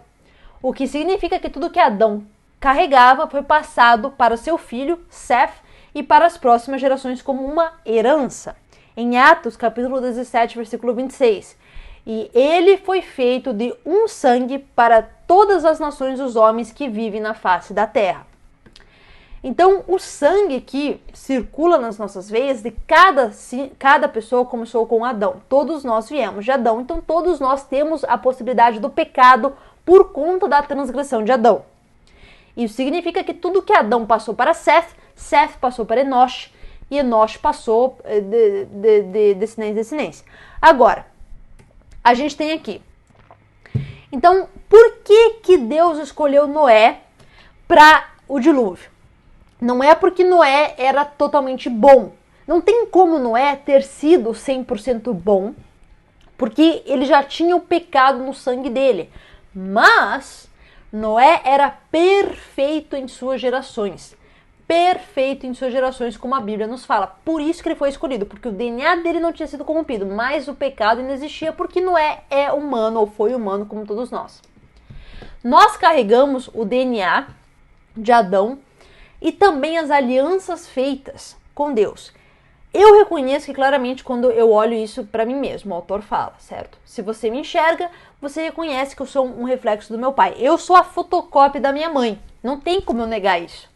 o que significa que tudo que Adão carregava foi passado para o seu filho, Seth, e para as próximas gerações como uma herança. Em Atos, capítulo 17, versículo 26. E ele foi feito de um sangue para todas as nações dos homens que vivem na face da terra. Então, o sangue que circula nas nossas veias de cada pessoa começou com Adão. Todos nós viemos de Adão, então todos nós temos a possibilidade do pecado por conta da transgressão de Adão. Isso significa que tudo que Adão passou para Seth, Seth passou para Enosh, e Enosh passou de descendência em descendência. Agora, a gente tem aqui. Então, por que Deus escolheu Noé para o dilúvio? Não é porque Noé era totalmente bom. Não tem como Noé ter sido 100% bom, porque ele já tinha o pecado no sangue dele. Mas Noé era perfeito em suas gerações. Perfeito em suas gerações, como a Bíblia nos fala. Por isso que ele foi escolhido, porque o DNA dele não tinha sido corrompido, mas o pecado ainda existia, porque Noé é humano, ou foi humano como todos nós. Nós carregamos o DNA de Adão e também as alianças feitas com Deus. Eu reconheço que claramente quando eu olho isso para mim mesmo, o autor fala, certo? Se você me enxerga, você reconhece que eu sou um reflexo do meu pai. Eu sou a fotocópia da minha mãe, não tem como eu negar isso.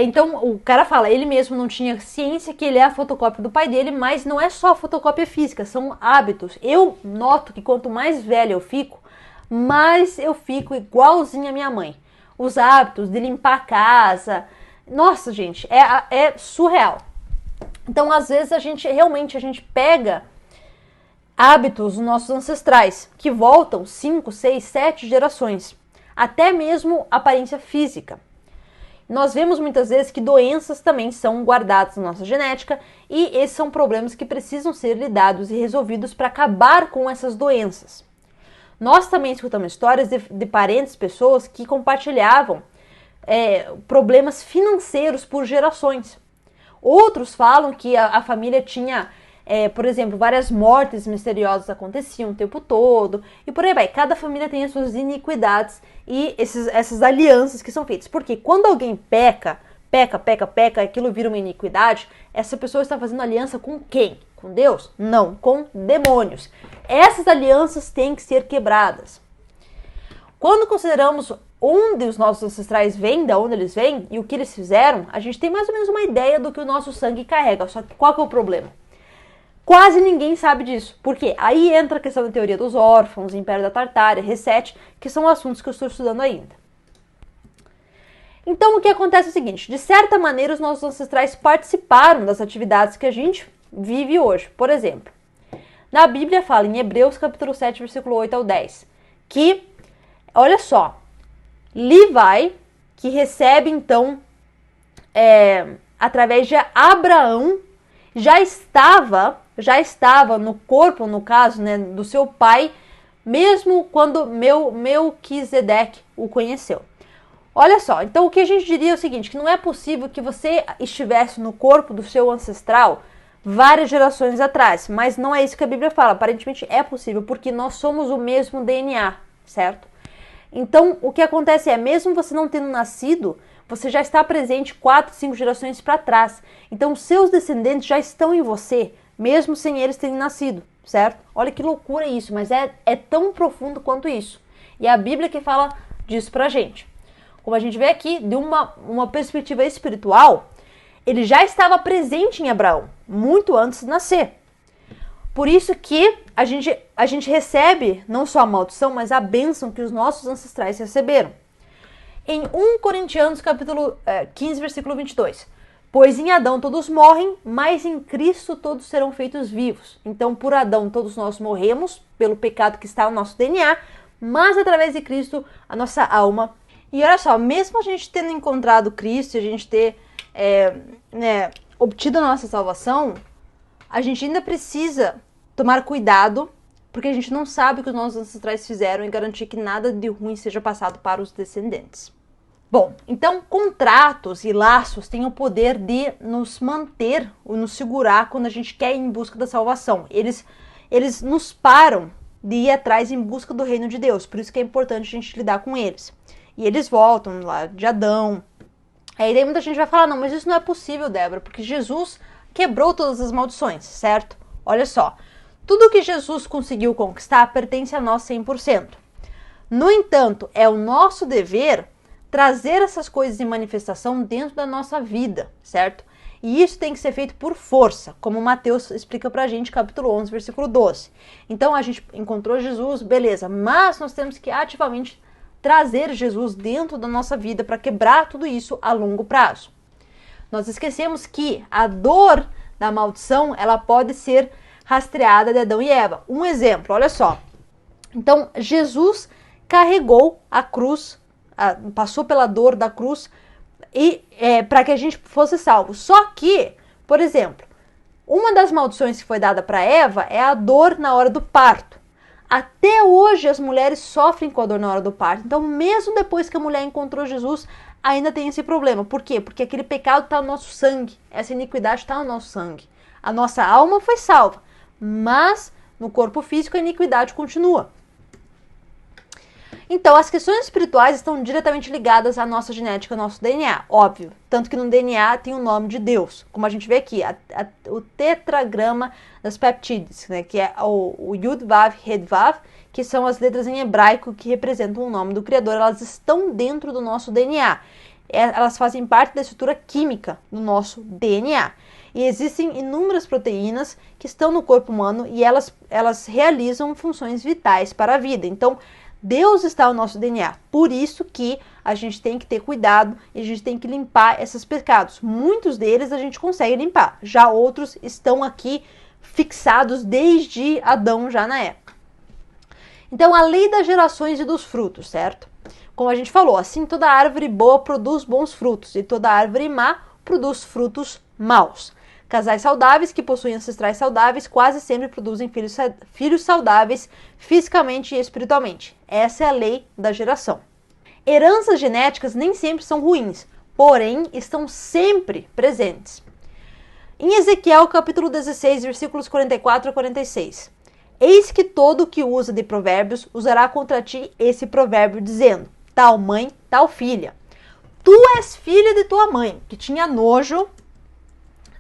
Então o cara fala, ele mesmo não tinha ciência que ele é a fotocópia do pai dele, mas não é só a fotocópia física, são hábitos. Eu noto que quanto mais velha eu fico, mais eu fico igualzinha a minha mãe. Os hábitos de limpar a casa, nossa gente, é surreal. Então às vezes a gente pega hábitos dos nossos ancestrais, que voltam 5, 6, 7 gerações, até mesmo aparência física. Nós vemos muitas vezes que doenças também são guardadas na nossa genética e esses são problemas que precisam ser lidados e resolvidos para acabar com essas doenças. Nós também escutamos histórias de parentes, pessoas que compartilhavam problemas financeiros por gerações. Outros falam que a família tinha, por exemplo, várias mortes misteriosas aconteciam o tempo todo e por aí vai. Cada família tem as suas iniquidades e essas alianças que são feitas. Porque quando alguém peca, aquilo vira uma iniquidade, essa pessoa está fazendo aliança com quem? Com Deus? Não, com demônios. Essas alianças têm que ser quebradas. Quando consideramos onde os nossos ancestrais vêm, de onde eles vêm e o que eles fizeram, a gente tem mais ou menos uma ideia do que o nosso sangue carrega. Só que qual que é o problema? Quase ninguém sabe disso. Por quê? Aí entra a questão da teoria dos órfãos, Império da Tartária, Reset, que são assuntos que eu estou estudando ainda. Então o que acontece é o seguinte, de certa maneira os nossos ancestrais participaram das atividades que a gente vive hoje. Por exemplo, na Bíblia fala em Hebreus capítulo 7, versículo 8 ao 10, que, olha só, Levi, que recebe então, através de Abraão, já estava no corpo, no caso, né, do seu pai, mesmo quando Melquisedeque o conheceu. Olha só, então o que a gente diria é o seguinte, que não é possível que você estivesse no corpo do seu ancestral várias gerações atrás, mas não é isso que a Bíblia fala. Aparentemente é possível, porque nós somos o mesmo DNA, certo? Então, o que acontece é, mesmo você não tendo nascido, você já está presente 4, 5 gerações para trás. Então, os seus descendentes já estão em você, mesmo sem eles terem nascido, certo? Olha que loucura isso, mas é tão profundo quanto isso. E é a Bíblia que fala disso pra gente. Como a gente vê aqui, de uma perspectiva espiritual, ele já estava presente em Abraão, muito antes de nascer. Por isso que a gente recebe não só a maldição, mas a bênção que os nossos ancestrais receberam. Em 1 Coríntios capítulo 15, versículo 22. Pois em Adão todos morrem, mas em Cristo todos serão feitos vivos. Então, por Adão todos nós morremos, pelo pecado que está no nosso DNA, mas através de Cristo, a nossa alma. E olha só, mesmo a gente tendo encontrado Cristo, a gente ter obtido a nossa salvação, a gente ainda precisa tomar cuidado, porque a gente não sabe o que os nossos ancestrais fizeram e garantir que nada de ruim seja passado para os descendentes. Bom, então contratos e laços têm o poder de nos manter ou nos segurar quando a gente quer ir em busca da salvação. Eles nos param de ir atrás em busca do reino de Deus, por isso que é importante a gente lidar com eles. E eles voltam lá de Adão. Aí daí muita gente vai falar, não, mas isso não é possível, Débora, porque Jesus quebrou todas as maldições, certo? Olha só, tudo que Jesus conseguiu conquistar pertence a nós 100%. No entanto, é o nosso dever trazer essas coisas em manifestação dentro da nossa vida, certo? E isso tem que ser feito por força, como Mateus explica pra gente, capítulo 11, versículo 12. Então, a gente encontrou Jesus, beleza, mas nós temos que ativamente trazer Jesus dentro da nossa vida para quebrar tudo isso a longo prazo. Nós esquecemos que a dor da maldição, ela pode ser rastreada de Adão e Eva. Um exemplo, olha só. Então, Jesus carregou a cruz, passou pela dor da cruz e para que a gente fosse salvo. Só que, por exemplo, uma das maldições que foi dada para Eva é a dor na hora do parto. Até hoje as mulheres sofrem com a dor na hora do parto. Então, mesmo depois que a mulher encontrou Jesus, ainda tem esse problema. Por quê? Porque aquele pecado está no nosso sangue. Essa iniquidade está no nosso sangue. A nossa alma foi salva, mas no corpo físico a iniquidade continua. Então, as questões espirituais estão diretamente ligadas à nossa genética, ao nosso DNA, óbvio. Tanto que no DNA tem o nome de Deus, como a gente vê aqui, o tetragrama das peptídeos, né, que é o Yud Vav Hed Vav, que são as letras em hebraico que representam o nome do Criador. Elas estão dentro do nosso DNA. Elas fazem parte da estrutura química do nosso DNA. E existem inúmeras proteínas que estão no corpo humano e elas realizam funções vitais para a vida. Então, Deus está no nosso DNA, por isso que a gente tem que ter cuidado e a gente tem que limpar esses pecados. Muitos deles a gente consegue limpar, já outros estão aqui fixados desde Adão, já na época. Então, a lei das gerações e dos frutos, certo? Como a gente falou, assim toda árvore boa produz bons frutos e toda árvore má produz frutos maus. Casais saudáveis que possuem ancestrais saudáveis quase sempre produzem filhos saudáveis fisicamente e espiritualmente. Essa é a lei da geração. Heranças genéticas nem sempre são ruins, porém estão sempre presentes. Em Ezequiel capítulo 16, versículos 44 a 46. Eis que todo o que usa de provérbios usará contra ti esse provérbio, dizendo, tal mãe, tal filha. Tu és filha de tua mãe, que tinha nojo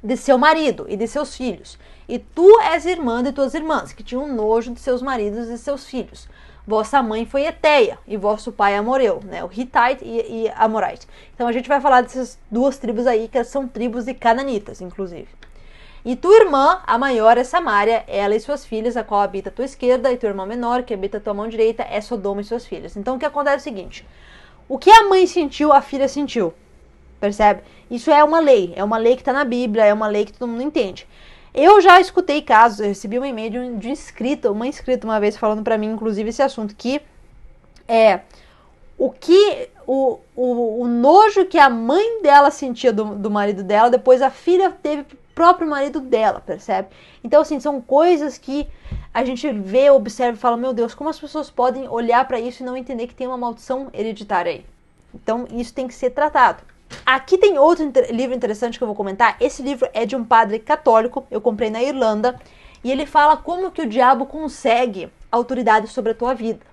de seu marido e de seus filhos. E tu és irmã de tuas irmãs, que tinham nojo de seus maridos e seus filhos. Vossa mãe foi Eteia, e vosso pai Amoreu, né? O Hittite e Amorite. Então a gente vai falar dessas duas tribos aí, que são tribos de cananitas, inclusive. E tua irmã, a maior, é Samaria, ela e suas filhas, a qual habita a tua esquerda, e tua irmã menor, que habita a tua mão direita, é Sodoma e suas filhas. Então o que acontece é o seguinte, o que a mãe sentiu, a filha sentiu. Percebe? Isso é uma lei que está na Bíblia, é uma lei que todo mundo entende. Eu já escutei casos, eu recebi um e-mail de uma inscrita uma vez falando pra mim, inclusive, esse assunto, que o nojo que a mãe dela sentia do marido dela, depois a filha teve pro próprio marido dela, percebe? Então, assim, são coisas que a gente vê, observa e fala, meu Deus, como as pessoas podem olhar pra isso e não entender que tem uma maldição hereditária aí? Então, isso tem que ser tratado. Aqui tem outro livro interessante que eu vou comentar. Esse livro é de um padre católico, eu comprei na Irlanda, e ele fala como que o diabo consegue autoridade sobre a tua vida.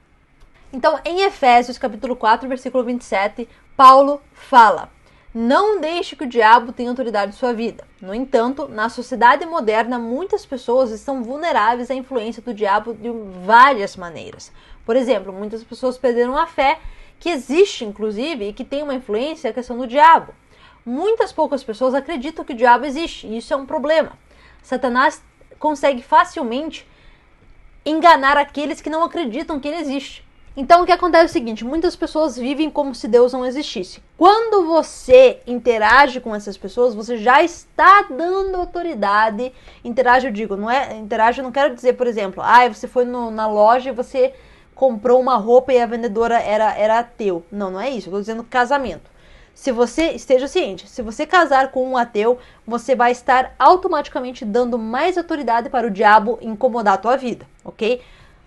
Então, em Efésios capítulo 4, versículo 27, Paulo fala: não deixe que o diabo tenha autoridade em sua vida. No entanto, na sociedade moderna, muitas pessoas estão vulneráveis à influência do diabo de várias maneiras. Por exemplo, muitas pessoas perderam a fé que existe, inclusive, e que tem uma influência a questão do diabo. Muitas poucas pessoas acreditam que o diabo existe, e isso é um problema. Satanás consegue facilmente enganar aqueles que não acreditam que ele existe. Então o que acontece é o seguinte, muitas pessoas vivem como se Deus não existisse. Quando você interage com essas pessoas, você já está dando autoridade. Interage, eu digo, interage, eu não quero dizer, por exemplo, você foi na loja e você comprou uma roupa e a vendedora era ateu. Não é isso, eu estou dizendo casamento. Se você, esteja ciente, se você casar com um ateu, você vai estar automaticamente dando mais autoridade para o diabo incomodar a tua vida, ok?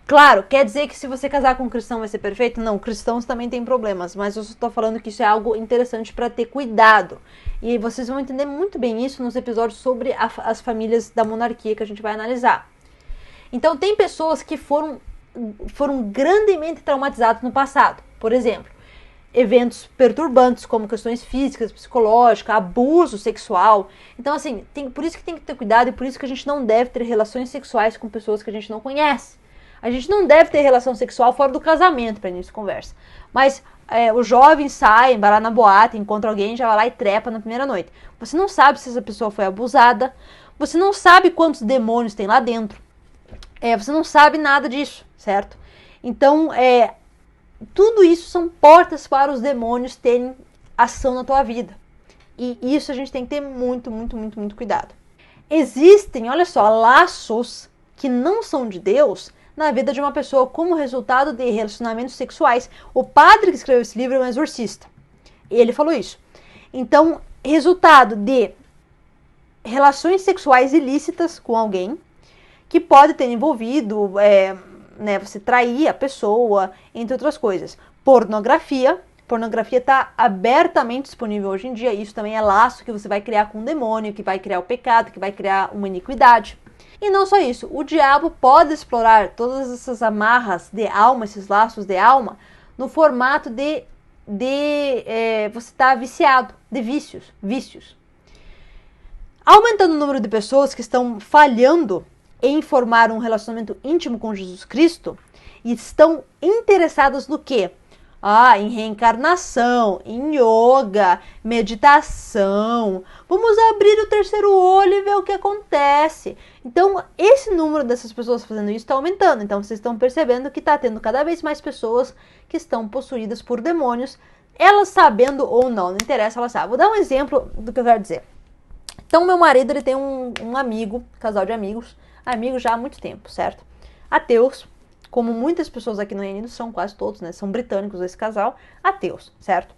Claro, quer dizer que se você casar com um cristão vai ser perfeito? Não, cristãos também têm problemas, mas eu estou falando que isso é algo interessante para ter cuidado. E vocês vão entender muito bem isso nos episódios sobre as famílias da monarquia que a gente vai analisar. Então, tem pessoas que foram grandemente traumatizadas no passado. Por exemplo, eventos perturbantes como questões físicas, psicológicas, abuso sexual. Então, assim, por isso que tem que ter cuidado e por isso que a gente não deve ter relações sexuais com pessoas que a gente não conhece. A gente não deve ter relação sexual fora do casamento, para início de conversa. Mas os jovens saem, vai lá na boate, encontra alguém, já vai lá e trepa na primeira noite. Você não sabe se essa pessoa foi abusada, você não sabe quantos demônios tem lá dentro. Você não sabe nada disso, certo? Então, tudo isso são portas para os demônios terem ação na tua vida. E isso a gente tem que ter muito, muito, muito, muito cuidado. Existem, olha só, laços que não são de Deus na vida de uma pessoa como resultado de relacionamentos sexuais. O padre que escreveu esse livro é um exorcista. Ele falou isso. Então, resultado de relações sexuais ilícitas com alguém que pode ter envolvido, você trair a pessoa, entre outras coisas. Pornografia está abertamente disponível hoje em dia. Isso também é laço que você vai criar com o demônio, que vai criar o pecado, que vai criar uma iniquidade. E não só isso, o diabo pode explorar todas essas amarras de alma, esses laços de alma, no formato de você estar viciado, de vícios. Aumentando o número de pessoas que estão falhando em formar um relacionamento íntimo com Jesus Cristo e estão interessadas no quê? Em reencarnação, em yoga, meditação. Vamos abrir o terceiro olho e ver o que acontece. Então, esse número dessas pessoas fazendo isso está aumentando. Então, vocês estão percebendo que está tendo cada vez mais pessoas que estão possuídas por demônios. Elas sabendo ou não interessa, elas sabem. Vou dar um exemplo do que eu quero dizer. Então, meu marido, ele tem um amigo, casal de amigos já há muito tempo, certo? Ateus. Como muitas pessoas aqui no Reino Unido, são quase todos, né? São britânicos esse casal, ateus, certo?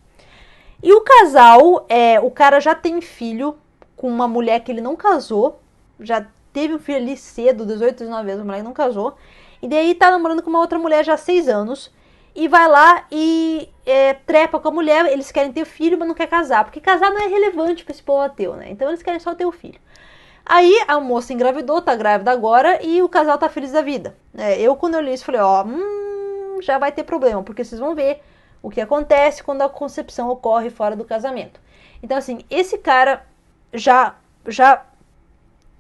E o casal, o cara já tem filho com uma mulher que ele não casou, já teve um filho ali cedo, 18, 19 anos, a mulher não casou, e daí tá namorando com uma outra mulher já há 6 anos, e vai lá e trepa com a mulher, eles querem ter filho, mas não quer casar, porque casar não é relevante para esse povo ateu, né? Então eles querem só ter o filho. Aí a moça engravidou, tá grávida agora e o casal tá feliz da vida. Quando eu li isso, falei, já vai ter problema, porque vocês vão ver o que acontece quando a concepção ocorre fora do casamento. Então, assim, esse cara já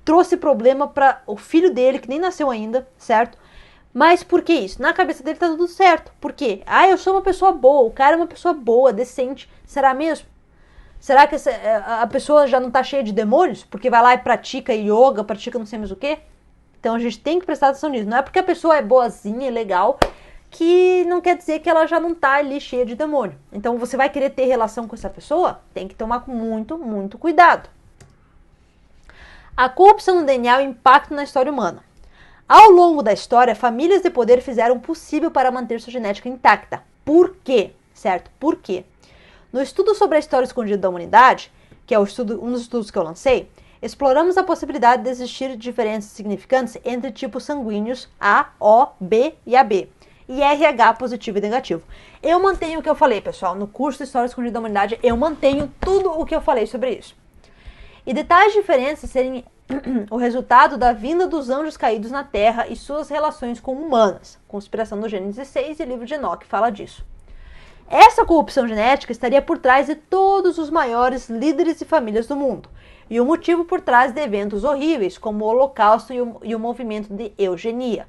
trouxe problema para o filho dele, que nem nasceu ainda, certo? Mas por que isso? Na cabeça dele tá tudo certo. Por quê? Eu sou uma pessoa boa, o cara é uma pessoa boa, decente. Será mesmo? Será que a pessoa já não está cheia de demônios? Porque vai lá e pratica yoga, pratica não sei mais o quê? Então a gente tem que prestar atenção nisso. Não é porque a pessoa é boazinha e legal que não quer dizer que ela já não está ali cheia de demônio. Então você vai querer ter relação com essa pessoa? Tem que tomar muito, muito cuidado. A corrupção no DNA e o impacto na história humana. Ao longo da história, famílias de poder fizeram o possível para manter sua genética intacta. Por quê? Certo? Por quê? No estudo sobre a história escondida da humanidade, que é um dos estudos que eu lancei, exploramos a possibilidade de existir diferenças significantes entre tipos sanguíneos A, O, B e AB. e RH positivo e negativo. Eu mantenho o que eu falei, pessoal, no curso de História Escondida da Humanidade, eu mantenho tudo o que eu falei sobre isso. E de tais diferenças serem o resultado da vinda dos anjos caídos na Terra e suas relações com humanas. Conspiração do Gênesis 6 e livro de Enoque fala disso. Essa corrupção genética estaria por trás de todos os maiores líderes e famílias do mundo, e o motivo por trás de eventos horríveis, como o Holocausto e o movimento de eugenia.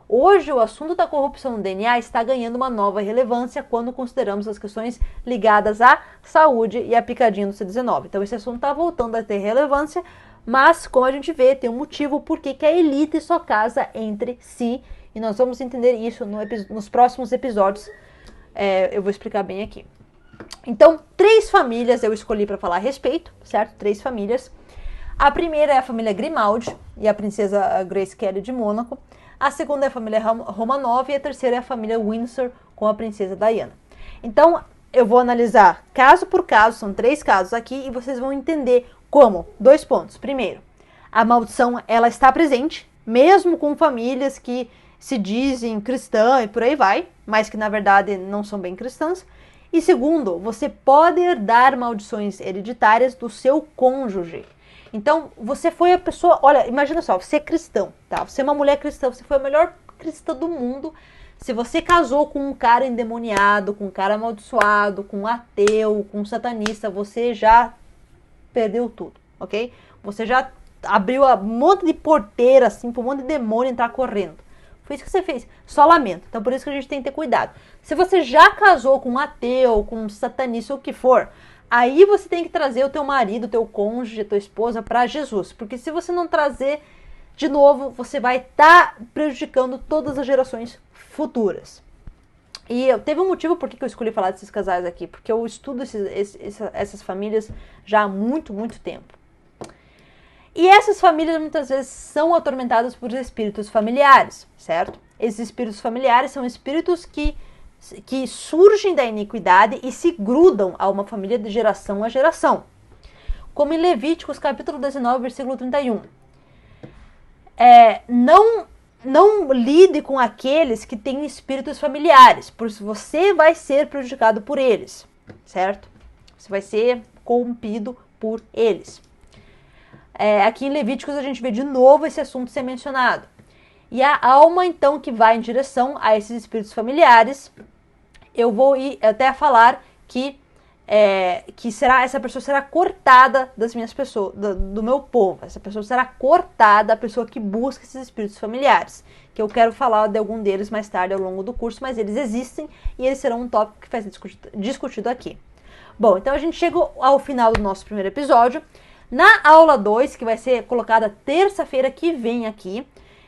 Hoje, o assunto da corrupção no DNA está ganhando uma nova relevância quando consideramos as questões ligadas à saúde e à picadinha do C19. Então, esse assunto está voltando a ter relevância, mas, como a gente vê, tem um motivo por que a elite só casa entre si, e nós vamos entender isso nos próximos episódios. Eu vou explicar bem aqui. Então, 3 famílias eu escolhi para falar a respeito, certo? 3 famílias. A primeira é a família Grimaldi e a princesa Grace Kelly de Mônaco. A segunda é a família Romanov e a terceira é a família Windsor com a princesa Diana. Então, eu vou analisar caso por caso, são 3 casos aqui, e vocês vão entender como. 2 pontos. Primeiro, a maldição ela está presente, mesmo com famílias que se dizem cristã e por aí vai, mas que na verdade não são bem cristãs. E segundo, você pode herdar maldições hereditárias do seu cônjuge. Então, você foi a pessoa... Olha, imagina só, você é cristão, tá? Você é uma mulher cristã, você foi a melhor cristã do mundo. Se você casou com um cara endemoniado, com um cara amaldiçoado, com um ateu, com um satanista, você já perdeu tudo, ok? Você já abriu um monte de porteira, assim, para um monte de demônio entrar correndo. Foi isso que você fez. Só lamento. Então, por isso que a gente tem que ter cuidado. Se você já casou com um ateu, com um satanista, ou o que for, aí você tem que trazer o teu marido, o teu cônjuge, a tua esposa para Jesus. Porque se você não trazer, de novo, você vai estar prejudicando todas as gerações futuras. E teve um motivo por que eu escolhi falar desses casais aqui. Porque eu estudo essas famílias já há muito, muito tempo. E essas famílias muitas vezes são atormentadas por espíritos familiares, certo? Esses espíritos familiares são espíritos que surgem da iniquidade e se grudam a uma família de geração a geração. Como em Levíticos capítulo 19, versículo 31. Não lide com aqueles que têm espíritos familiares, pois você vai ser prejudicado por eles, certo? Você vai ser corrompido por eles. Aqui em Levíticos a gente vê de novo esse assunto ser mencionado. E a alma, então, que vai em direção a esses espíritos familiares, eu vou ir até falar que essa pessoa será cortada das minhas pessoas, do meu povo. Essa pessoa será cortada, a pessoa que busca esses espíritos familiares. Que eu quero falar de algum deles mais tarde ao longo do curso, mas eles existem e eles serão um tópico que vai ser discutido aqui. Bom, então a gente chega ao final do nosso primeiro episódio. Na aula 2, que vai ser colocada terça-feira que vem aqui,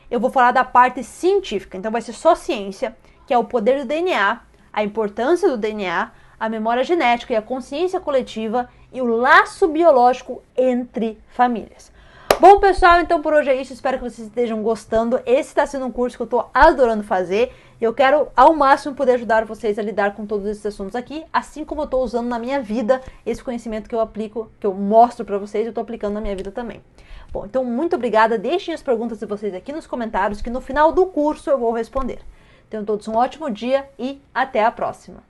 eu vou falar da parte científica. Então vai ser só ciência, que é o poder do DNA, a importância do DNA, a memória genética e a consciência coletiva e o laço biológico entre famílias. Bom, pessoal, então por hoje é isso. Espero que vocês estejam gostando. Esse está sendo um curso que eu estou adorando fazer. Eu quero, ao máximo, poder ajudar vocês a lidar com todos esses assuntos aqui, assim como eu estou usando na minha vida esse conhecimento que eu aplico, que eu mostro para vocês, eu estou aplicando na minha vida também. Bom, então muito obrigada. Deixem as perguntas de vocês aqui nos comentários, que no final do curso eu vou responder. Tenham todos um ótimo dia e até a próxima.